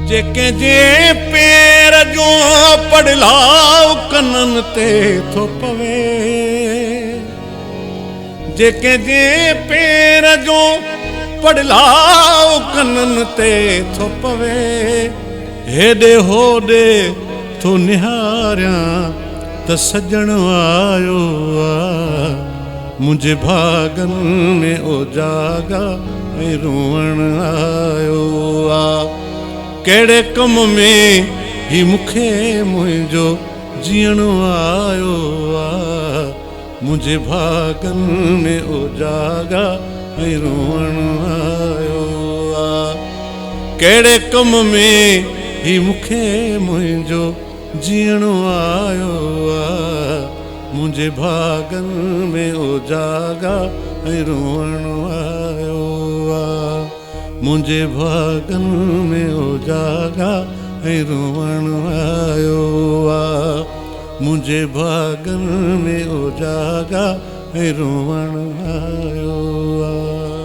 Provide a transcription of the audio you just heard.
जेके जे पेर जो पड़लाओ कनन ते थो पवे, जेके जे पेर जो पड़लाओ कनन ते थो पवे, हेॾे होॾे थो निहारियां त सजण आयो आ, मुंहिंजे भागन में उजागा ऐं रोअण आयो आ। कहिड़े कम में ही मूंखे मुंहिंजो जीअण आयो आ, मुंहिंजे भागन में उजागा ऐं रोअण आयो आ। कहिड़े कम में ही मूंखे मुंहिंजो जीअण आयो आ, मुंहिंजे भागन में उजागा ऐं रोअण आयो आ, मुंहिंजे भागन में उजागा ऐं रोअण आयो आ, मुंहिंजे भागन में उजागा ऐं रोअण आयो आ।